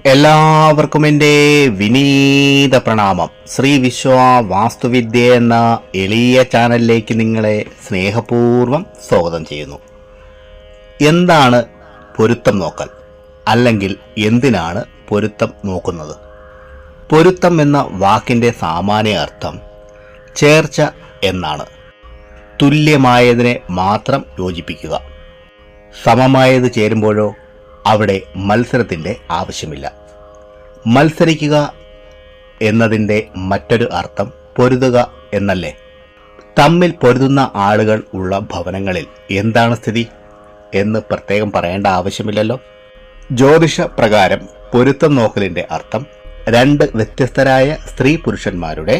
എല്ലാവർക്കും എൻ്റെ വിനീത പ്രണാമം. ശ്രീ വിശ്വ വാസ്തുവിദ്യ എന്ന എളിയ ചാനലിലേക്ക് നിങ്ങളെ സ്നേഹപൂർവ്വം സ്വാഗതം ചെയ്യുന്നു. എന്താണ് പൊരുത്തം നോക്കൽ, അല്ലെങ്കിൽ എന്തിനാണ് പൊരുത്തം നോക്കുന്നത്? പൊരുത്തം എന്ന വാക്കിൻ്റെ സാമാന്യ അർത്ഥം ചേർച്ച എന്നാണ്. തുല്യമായതിനെ മാത്രം യോജിപ്പിക്കുക. സമമായത് ചേരുമ്പോഴോ അവിടെ മത്സരത്തിൻ്റെ ആവശ്യമില്ല. മത്സരിക്കുക എന്നതിൻ്റെ മറ്റൊരു അർത്ഥം പൊരുതുക എന്നല്ലേ? തമ്മിൽ പൊരുതുന്ന ആളുകൾ ഉള്ള ഭവനങ്ങളിൽ എന്താണ് സ്ഥിതി എന്ന് പ്രത്യേകം പറയേണ്ട ആവശ്യമില്ലല്ലോ. ജ്യോതിഷ പ്രകാരം പൊരുത്തം നോക്കലിൻ്റെ അർത്ഥം രണ്ട് വ്യത്യസ്തരായ സ്ത്രീ പുരുഷന്മാരുടെ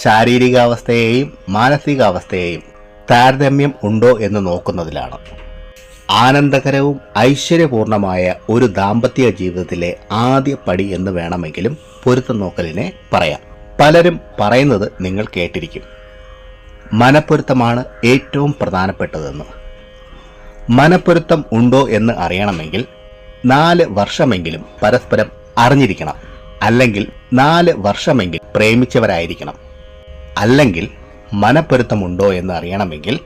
ശാരീരികാവസ്ഥയെയും മാനസികാവസ്ഥയെയും താരതമ്യം ഉണ്ടോ എന്ന് നോക്കുന്നതിലാണ്. ആനന്ദകരവും ഐശ്വര്യപൂർണമായ ഒരു ദാമ്പത്യ ജീവിതത്തിലെ ആദ്യ പടി എന്ന് വേണമെങ്കിലും പൊരുത്തം നോക്കലിനെ പറയാം. പലരും പറയുന്നത് നിങ്ങൾ കേട്ടിരിക്കും, മനപ്പൊരുത്തമാണ് ഏറ്റവും പ്രധാനപ്പെട്ടതെന്ന്. മനപ്പൊരുത്തം ഉണ്ടോ എന്ന് അറിയണമെങ്കിൽ 4 വർഷമെങ്കിലും പരസ്പരം അറിഞ്ഞിരിക്കണം, അല്ലെങ്കിൽ 4 വർഷമെങ്കിലും പ്രേമിച്ചവരായിരിക്കണം. അല്ലെങ്കിൽ മനപ്പൊരുത്തമുണ്ടോ എന്ന് അറിയണമെങ്കിൽ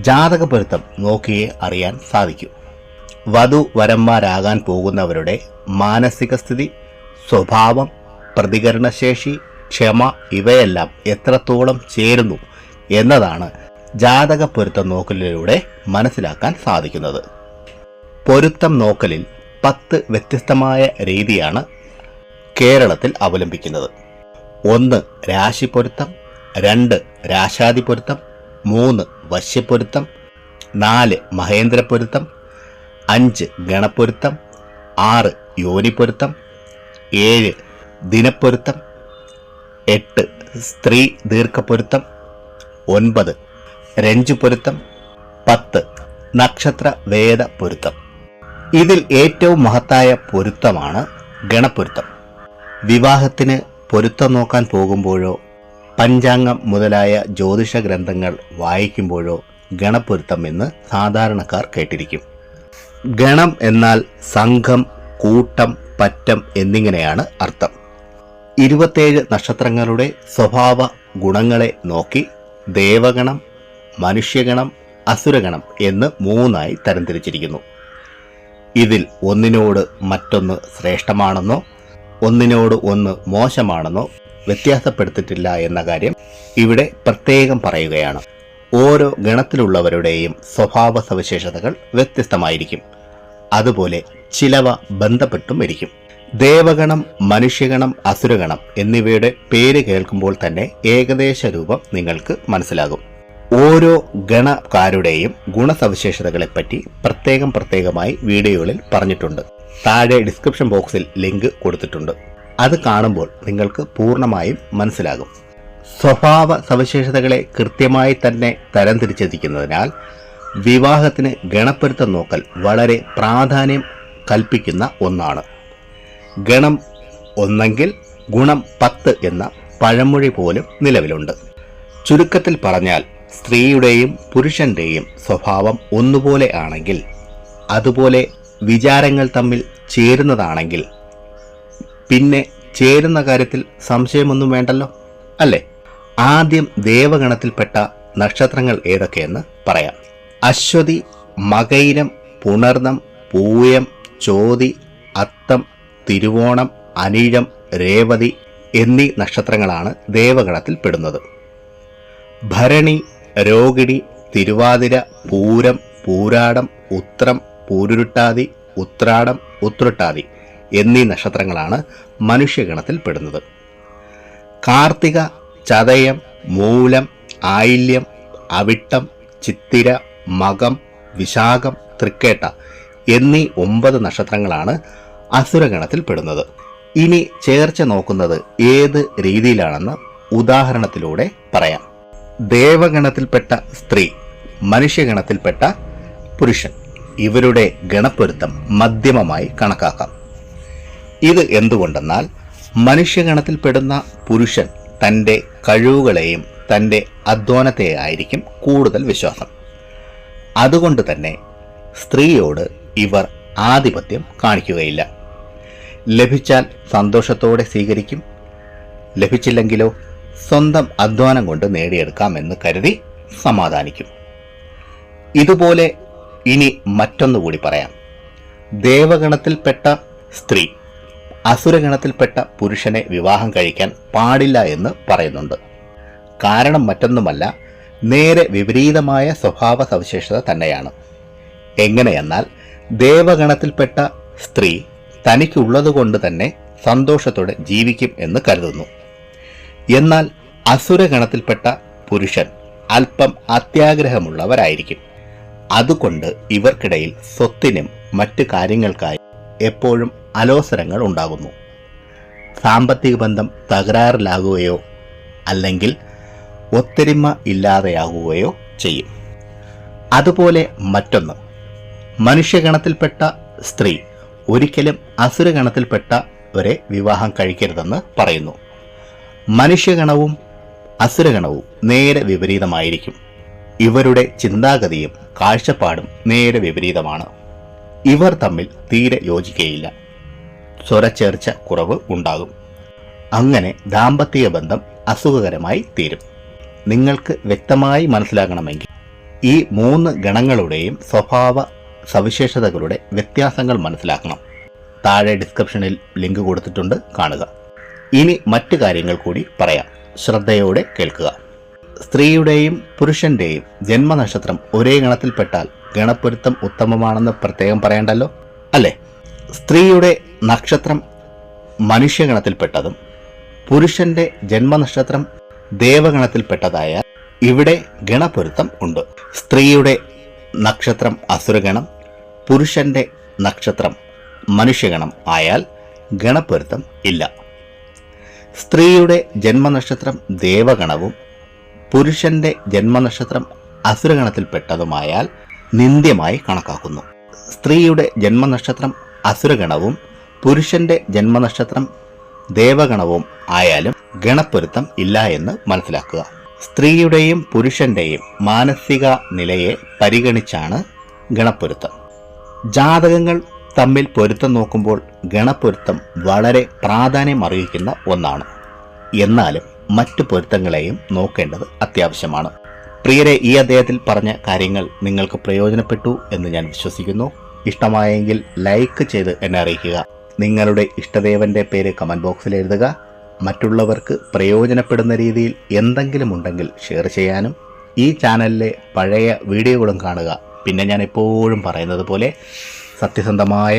ജാതക പൊരുത്തം നോക്കിയേ അറിയാൻ സാധിക്കൂ. വധുവരന്മാരാകാൻ പോകുന്നവരുടെ മാനസിക സ്ഥിതി, സ്വഭാവം, പ്രതികരണശേഷി, ക്ഷമ ഇവയെല്ലാം എത്രത്തോളം ചേരുന്നു എന്നതാണ് ജാതക പൊരുത്തം നോക്കലിലൂടെ മനസ്സിലാക്കാൻ സാധിക്കുന്നത്. പൊരുത്തം നോക്കലിൽ 10 വ്യത്യസ്തമായ രീതിയാണ് കേരളത്തിൽ അവലംബിക്കുന്നത്. 1 രാശിപ്പൊരുത്തം, 2 രാശാദിപൊരുത്തം, 3 വശ്യപ്പൊരുത്തം, 4 മഹേന്ദ്രപ്പൊരുത്തം, 5 ഗണപ്പൊരുത്തം, 6 യോനിപ്പൊരുത്തം, 7 ദിനപ്പൊരുത്തം, 8 സ്ത്രീ ദീർഘപ്പൊരുത്തം, 9 രഞ്ജുപൊരുത്തം, 10 നക്ഷത്ര വേദ പൊരുത്തം. ഇതിൽ ഏറ്റവും മഹത്തായ പൊരുത്തമാണ് ഗണപ്പൊരുത്തം. വിവാഹത്തിന് പൊരുത്തം നോക്കാൻ പോകുമ്പോഴോ പഞ്ചാംഗം മുതലായ ജ്യോതിഷ ഗ്രന്ഥങ്ങൾ വായിക്കുമ്പോഴോ ഗണപ്പൊരുത്തം എന്ന് സാധാരണക്കാർ കേട്ടിരിക്കും. ഗണം എന്നാൽ സംഘം, കൂട്ടം, പറ്റം എന്നിങ്ങനെയാണ് അർത്ഥം. 27 നക്ഷത്രങ്ങളുടെ സ്വഭാവ ഗുണങ്ങളെ നോക്കി ദേവഗണം, മനുഷ്യഗണം, അസുരഗണം എന്ന് 3ആയി തരംതിരിച്ചിരിക്കുന്നു. ഇതിൽ ഒന്നിനോട് മറ്റൊന്ന് ശ്രേഷ്ഠമാണെന്നോ ഒന്നിനോട് ഒന്ന് മോശമാണെന്നോ വ്യത്യാസപ്പെടുത്തിയിട്ടില്ല എന്ന കാര്യം ഇവിടെ പ്രത്യേകം പറയുകയാണ്. ഓരോ ഗണത്തിലുള്ളവരുടെയും സ്വഭാവ സവിശേഷതകൾ വ്യത്യസ്തമായിരിക്കും. അതുപോലെ ചിലവ ബന്ധപ്പെട്ടും ഇരിക്കും. ദേവഗണം, മനുഷ്യഗണം, അസുരഗണം എന്നിവയുടെ പേര് കേൾക്കുമ്പോൾ തന്നെ ഏകദേശ രൂപം നിങ്ങൾക്ക് മനസ്സിലാകും. ഓരോ ഗണക്കാരുടെയും ഗുണസവിശേഷതകളെപ്പറ്റി പ്രത്യേകമായി വീഡിയോകളിൽ പറഞ്ഞിട്ടുണ്ട്. താഴെ ഡിസ്ക്രിപ്ഷൻ ബോക്സിൽ ലിങ്ക് കൊടുത്തിട്ടുണ്ട്. അത് കാണുമ്പോൾ നിങ്ങൾക്ക് പൂർണ്ണമായും മനസ്സിലാകും. സ്വഭാവ സവിശേഷതകളെ കൃത്യമായി തന്നെ തരംതിരിച്ചിരിക്കുന്നതിനാൽ വിവാഹത്തിന് ഗണപ്പൊരുത്തം നോക്കൽ വളരെ പ്രാധാന്യം കൽപ്പിക്കുന്ന ഒന്നാണ്. ഗണം ഒന്നെങ്കിൽ ഗുണം 10 എന്ന പഴമൊഴി പോലും നിലവിലുണ്ട്. ചുരുക്കത്തിൽ പറഞ്ഞാൽ സ്ത്രീയുടെയും പുരുഷന്റെയും സ്വഭാവം ഒന്നുപോലെ ആണെങ്കിൽ, അതുപോലെ വിചാരങ്ങൾ തമ്മിൽ ചേരുന്നതാണെങ്കിൽ പിന്നെ ചേരുന്ന കാര്യത്തിൽ സംശയമൊന്നും വേണ്ടല്ലോ, അല്ലേ? ആദ്യം ദേവഗണത്തിൽപ്പെട്ട നക്ഷത്രങ്ങൾ ഏതൊക്കെയെന്ന് പറയാം. അശ്വതി, മകയിരം, പുണർന്നം, പൂയം, ചോതി, അത്തം, തിരുവോണം, അനിഴം, രേവതി എന്നീ നക്ഷത്രങ്ങളാണ് ദേവഗണത്തിൽ പെടുന്നത്. ഭരണി, രോഹിണി, തിരുവാതിര, പൂരം, പൂരാടം, ഉത്രം, പൂരുരുട്ടാതി, ഉത്രാടം, ഉത്രട്ടാതി എന്നീ നക്ഷത്രങ്ങളാണ് മനുഷ്യഗണത്തിൽ പെടുന്നത്. കാർത്തിക, ചതയം, മൂലം, ആയില്യം, അവിട്ടം, ചിത്തിര, മകം, വിശാഖം, തൃക്കേട്ട എന്നീ 9 നക്ഷത്രങ്ങളാണ് അസുരഗണത്തിൽ പെടുന്നത്. ഇനി ചേർച്ച നോക്കുന്നത് ഏത് രീതിയിലാണെന്ന് ഉദാഹരണത്തിലൂടെ പറയാം. ദേവഗണത്തിൽപ്പെട്ട സ്ത്രീ, മനുഷ്യഗണത്തിൽപ്പെട്ട പുരുഷൻ, ഇവരുടെ ഗണപ്പൊരുത്തം മധ്യമമായി കണക്കാക്കാം. ഇത് എന്തുകൊണ്ടെന്നാൽ മനുഷ്യഗണത്തിൽപ്പെടുന്ന പുരുഷൻ തൻ്റെ കഴിവുകളെയും തൻ്റെ അധ്വാനത്തെയായിരിക്കും കൂടുതൽ വിശ്വാസം. അതുകൊണ്ട് തന്നെ സ്ത്രീയോട് ഇവർ ആധിപത്യം കാണിക്കുകയില്ല. ലഭിച്ചാൽ സന്തോഷത്തോടെ സ്വീകരിക്കും, ലഭിച്ചില്ലെങ്കിലോ സ്വന്തം അധ്വാനം കൊണ്ട് നേടിയെടുക്കാമെന്ന് കരുതി സമാധാനിക്കും. ഇതുപോലെ ഇനി മറ്റൊന്നുകൂടി പറയാം. ദേവഗണത്തിൽപ്പെട്ട സ്ത്രീ അസുരഗണത്തിൽപ്പെട്ട പുരുഷനെ വിവാഹം കഴിക്കാൻ പാടില്ല എന്ന് പറയുന്നുണ്ട്. കാരണം മറ്റൊന്നുമല്ല, നേരെ വിപരീതമായ സ്വഭാവ സവിശേഷത തന്നെയാണ്. എങ്ങനെയെന്നാൽ ദേവഗണത്തിൽപ്പെട്ട സ്ത്രീ തനിക്കുള്ളതുകൊണ്ട് തന്നെ സന്തോഷത്തോടെ ജീവിക്കും എന്ന് കരുതുന്നു. എന്നാൽ അസുരഗണത്തിൽപ്പെട്ട പുരുഷൻ അല്പം അത്യാഗ്രഹമുള്ളവരായിരിക്കും. അതുകൊണ്ട് ഇവർക്കിടയിൽ സ്വത്തിനും മറ്റു കാര്യങ്ങൾക്കായി എപ്പോഴും അലോസരങ്ങൾ ഉണ്ടാകുന്നു. സാമ്പത്തിക ബന്ധം തകരാറിലാകുകയോ അല്ലെങ്കിൽ ഒത്തൊരുമ ഇല്ലാതെയാകുകയോ ചെയ്യും. അതുപോലെ മറ്റൊന്ന്, മനുഷ്യഗണത്തിൽപ്പെട്ട സ്ത്രീ ഒരിക്കലും അസുരഗണത്തിൽപ്പെട്ടവരെ വിവാഹം കഴിക്കരുതെന്ന് പറയുന്നു. മനുഷ്യഗണവും അസുരഗണവും നേരെ വിപരീതമായിരിക്കും. ഇവരുടെ ചിന്താഗതിയും കാഴ്ചപ്പാടും നേരെ വിപരീതമാണ്. ഇവർ തമ്മിൽ തീരെ യോജിക്കുകയില്ല. സ്വരച്ചേർച്ച കുറവ് ഉണ്ടാകും. അങ്ങനെ ദാമ്പത്തിക ബന്ധം അസുഖകരമായി തീരും. നിങ്ങൾക്ക് വ്യക്തമായി മനസ്സിലാകണമെങ്കിൽ ഈ 3 ഗണങ്ങളുടെയും സ്വഭാവ സവിശേഷതകളുടെ വ്യത്യാസങ്ങൾ മനസ്സിലാക്കണം. താഴെ ഡിസ്ക്രിപ്ഷനിൽ ലിങ്ക് കൊടുത്തിട്ടുണ്ട്, കാണുക. ഇനി മറ്റു കാര്യങ്ങൾ കൂടി പറയാം, ശ്രദ്ധയോടെ കേൾക്കുക. സ്ത്രീയുടെയും പുരുഷന്റെയും ജന്മനക്ഷത്രം ഒരേ ഗണത്തിൽപ്പെട്ടാൽ ഗണപ്പൊരുത്തം ഉത്തമമാണെന്ന് പ്രത്യേകം പറയണ്ടല്ലോ, അല്ലേ? സ്ത്രീയുടെ നക്ഷത്രം മനുഷ്യഗണത്തിൽപ്പെട്ടതും പുരുഷന്റെ ജന്മനക്ഷത്രം ദേവഗണത്തിൽപ്പെട്ടതായാൽ ഇവിടെ ഗണപ്പൊരുത്തം ഉണ്ട്. സ്ത്രീയുടെ നക്ഷത്രം അസുരഗണം, പുരുഷന്റെ നക്ഷത്രം മനുഷ്യഗണം ആയാൽ ഗണപ്പൊരുത്തം ഇല്ല. സ്ത്രീയുടെ ജന്മനക്ഷത്രം ദേവഗണവും പുരുഷന്റെ ജന്മനക്ഷത്രം അസുരഗണത്തിൽപ്പെട്ടതുമായാൽ നിന്ദ്യമായി കണക്കാക്കുന്നു. സ്ത്രീയുടെ ജന്മനക്ഷത്രം അസുരഗണവും പുരുഷന്റെ ജന്മനക്ഷത്രം ദേവഗണവും ആയാലും ഗണപ്പൊരുത്തം ഇല്ല എന്ന് മനസ്സിലാക്കുക. സ്ത്രീയുടെയും പുരുഷന്റെയും മാനസിക നിലയെ പരിഗണിച്ചാണ് ഗണപ്പൊരുത്തം. ജാതകങ്ങൾ തമ്മിൽ പൊരുത്തം നോക്കുമ്പോൾ ഗണപ്പൊരുത്തം വളരെ പ്രാധാന്യം അർഹിക്കുന്ന ഒന്നാണ്. എന്നാലും മറ്റു പൊരുത്തങ്ങളെയും നോക്കേണ്ടത് അത്യാവശ്യമാണ്. പ്രിയരെ, ഈ അദ്ദേഹത്തിൽ പറഞ്ഞ കാര്യങ്ങൾ നിങ്ങൾക്ക് പ്രയോജനപ്പെട്ടു എന്ന് ഞാൻ വിശ്വസിക്കുന്നു. ഇഷ്ടമായെങ്കിൽ ലൈക്ക് ചെയ്ത് എന്നെ അറിയിക്കുക. നിങ്ങളുടെ ഇഷ്ടദേവന്റെ പേര് കമന്റ് ബോക്സിൽ എഴുതുക. മറ്റുള്ളവർക്ക് പ്രയോജനപ്പെടുന്ന രീതിയിൽ എന്തെങ്കിലും ഉണ്ടെങ്കിൽ ഷെയർ ചെയ്യാനും ഈ ചാനലിലെ പഴയ വീഡിയോകളും കാണുക. പിന്നെ ഞാൻ എപ്പോഴും പറയുന്നത് പോലെ സത്യസന്ധമായ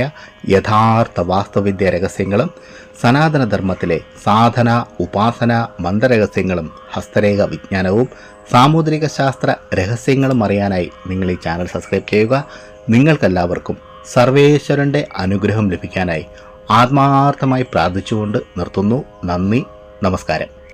യഥാർത്ഥ വാസ്തുവിദ്യ രഹസ്യങ്ങളും സനാതനധർമ്മത്തിലെ സാധന, ഉപാസന, മന്ത്രരഹസ്യങ്ങളും ഹസ്തരേഖ വിജ്ഞാനവും സാമുദ്രിക ശാസ്ത്ര രഹസ്യങ്ങളും അറിയാനായി നിങ്ങൾ ഈ ചാനൽ സബ്സ്ക്രൈബ് ചെയ്യുക. നിങ്ങൾക്കെല്ലാവർക്കും സർവേശ്വരൻ്റെ അനുഗ്രഹം ലഭിക്കാനായി ആത്മാർത്ഥമായി പ്രാർത്ഥിച്ചുകൊണ്ട് നിർത്തുന്നു. നന്ദി, നമസ്കാരം.